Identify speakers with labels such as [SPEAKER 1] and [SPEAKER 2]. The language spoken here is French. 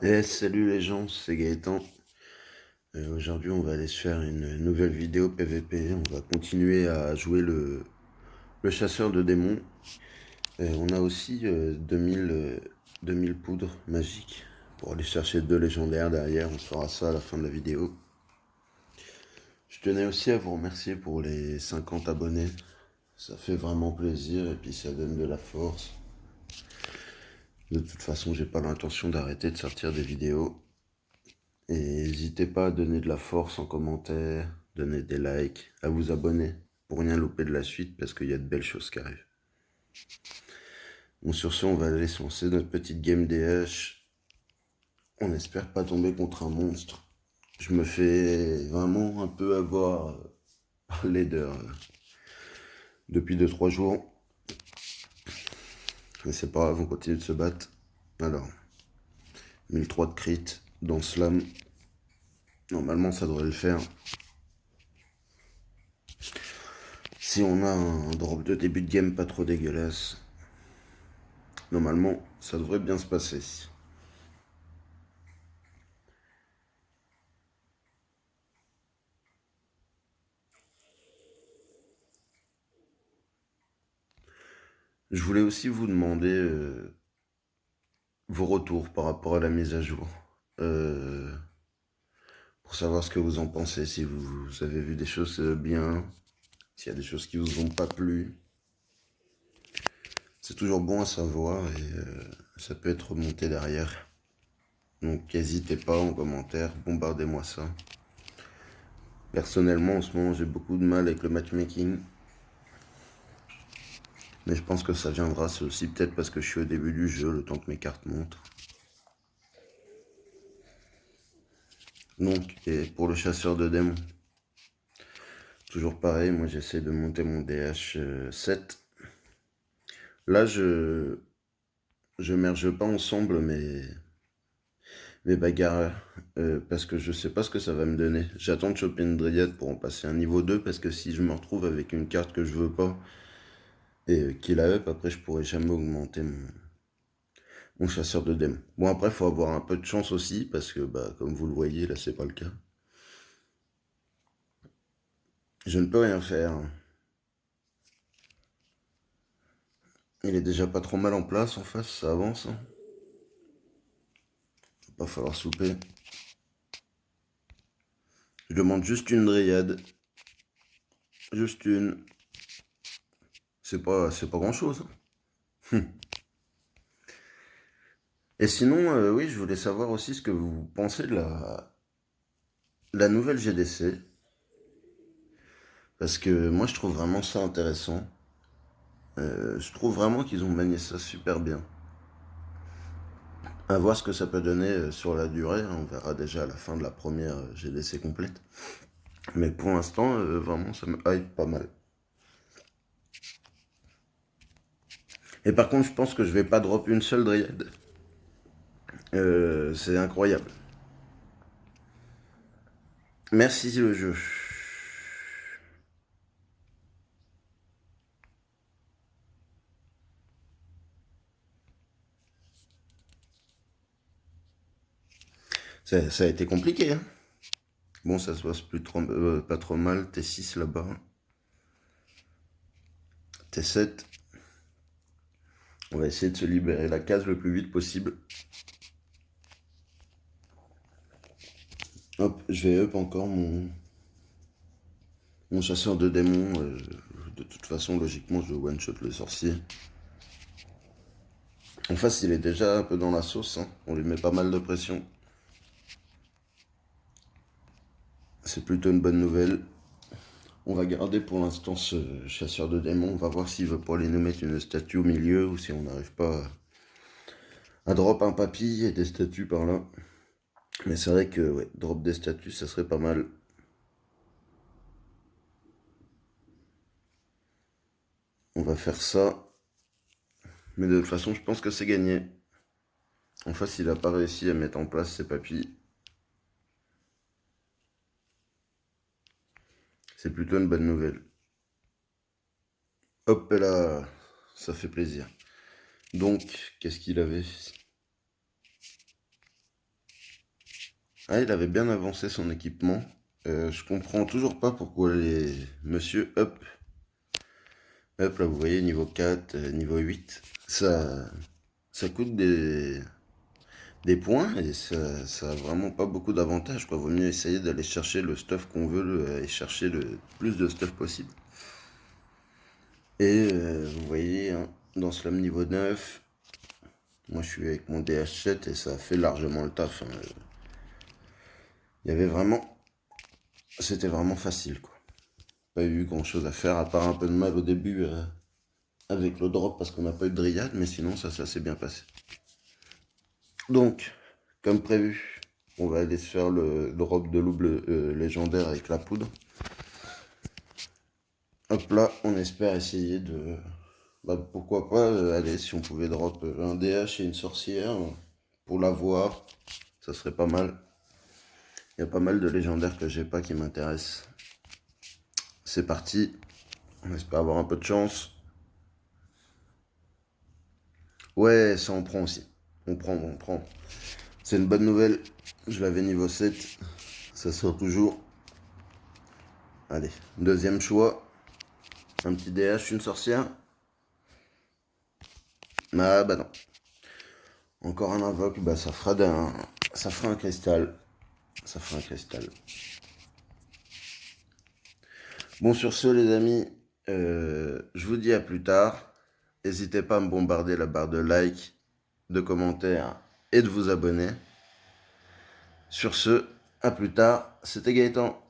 [SPEAKER 1] Salut les gens, c'est Gaëtan. Aujourd'hui, on va aller se faire une nouvelle vidéo PVP. On va continuer à jouer le chasseur de démons. On a aussi 2000 poudres magiques pour aller chercher 2 légendaires derrière. On fera ça à la fin de la vidéo. Je tenais aussi à vous remercier pour les 50 abonnés. Ça fait vraiment plaisir et puis ça donne de la force. De toute façon, j'ai pas l'intention d'arrêter de sortir des vidéos. Et n'hésitez pas à donner de la force en commentaire, donner des likes, à vous abonner pour rien louper de la suite parce qu'il y a de belles choses qui arrivent. Bon, sur ce, on va aller se lancer notre petite game DH. On espère pas tomber contre un monstre. Je me fais vraiment un peu avoir par l'aideur depuis 2-3 jours. Mais c'est pas grave, on continue de se battre. Alors, 1003 de crit dans Slam. Normalement, ça devrait le faire. Si on a un drop de début de game pas trop dégueulasse, normalement, ça devrait bien se passer. Je voulais aussi vous demander vos retours par rapport à la mise à jour. Euh, pour savoir ce que vous en pensez, si vous avez vu des choses bien, s'il y a des choses qui vous ont pas plu. C'est toujours bon à savoir et ça peut être remonté derrière. Donc n'hésitez pas en commentaire, bombardez-moi ça. Personnellement, en ce moment, j'ai beaucoup de mal avec le matchmaking. Mais je pense que ça viendra, c'est aussi peut-être parce que je suis au début du jeu, le temps que mes cartes montent. Donc, et pour le chasseur de démons, toujours pareil, moi j'essaie de monter mon DH 7. Là, je merge pas ensemble mes bagarres parce que je sais pas ce que ça va me donner. J'attends de choper une dryade pour en passer un niveau 2 parce que si je me retrouve avec une carte que je veux pas et qui la up, après je pourrai jamais augmenter mon chasseur de démons. Bon, après, faut avoir un peu de chance aussi parce que, bah, comme vous le voyez, là, c'est pas le cas. Je ne peux rien faire. Il est déjà pas trop mal en place en face, ça avance. Hein. Va pas falloir souper. Je demande juste une dryade. Juste une. C'est pas grand chose. Et sinon, oui, je voulais savoir aussi ce que vous pensez de la nouvelle GDC. Parce que moi, je trouve vraiment ça intéressant. Je trouve vraiment qu'ils ont manié ça super bien. À voir ce que ça peut donner sur la durée. On verra déjà à la fin de la première GDC complète. Mais pour l'instant, vraiment, ça me hype pas mal. Et par contre, je pense que je vais pas drop une seule dryade. C'est incroyable. Merci le jeu. Ça a été compliqué. Hein. Bon, ça se passe plus trop, pas trop mal. T6 là-bas. T7. On va essayer de se libérer la case le plus vite possible. Hop, je vais up encore mon chasseur de démons. De toute façon, logiquement, je one-shot le sorcier. En face, il est déjà un peu dans la sauce. Hein. On lui met pas mal de pression. C'est plutôt une bonne nouvelle. On va garder pour l'instant ce chasseur de démons. On va voir s'il veut pas aller nous mettre une statue au milieu ou si on n'arrive pas à drop un papy et des statues par là. Mais c'est vrai que ouais, drop des statues, ça serait pas mal. On va faire ça. Mais de toute façon, je pense que c'est gagné. En face, il a pas réussi à mettre en place ses papilles. C'est plutôt une bonne nouvelle. Hop là, ça fait plaisir. Donc, qu'est-ce qu'il avait? Ah, il avait bien avancé son équipement. Je comprends toujours pas pourquoi les monsieur up là vous voyez niveau 4, niveau 8, ça coûte des points et ça a vraiment pas beaucoup d'avantages quoi. Vaut mieux essayer d'aller chercher le stuff qu'on veut et chercher le plus de stuff possible. Et vous voyez, hein, dans Slam niveau 9, moi je suis avec mon DH7 et ça fait largement le taf. Hein. Il y avait vraiment, c'était vraiment facile quoi. Pas eu grand chose à faire à part un peu de mal au début avec le drop parce qu'on n'a pas eu de dryade, mais sinon ça s'est bien passé. Donc, comme prévu, on va aller se faire le drop de loup légendaire avec la poudre. Hop là, on espère essayer de... Bah, pourquoi pas, allez, si on pouvait drop un DH et une sorcière pour l'avoir, ça serait pas mal. Il y a pas mal de légendaires que j'ai pas qui m'intéressent. C'est parti, on espère avoir un peu de chance. Ouais, ça on prend aussi. On prend. C'est une bonne nouvelle. Je l'avais niveau 7. Ça sort toujours. Allez, deuxième choix. Un petit DH, une sorcière. Ah bah non. Encore un invoque, bah ça fera un cristal. Ça fera un cristal. Bon sur ce les amis, je vous dis à plus tard. N'hésitez pas à me bombarder la barre de like, de commentaires et de vous abonner. Sur ce, à plus tard, c'était Gaëtan.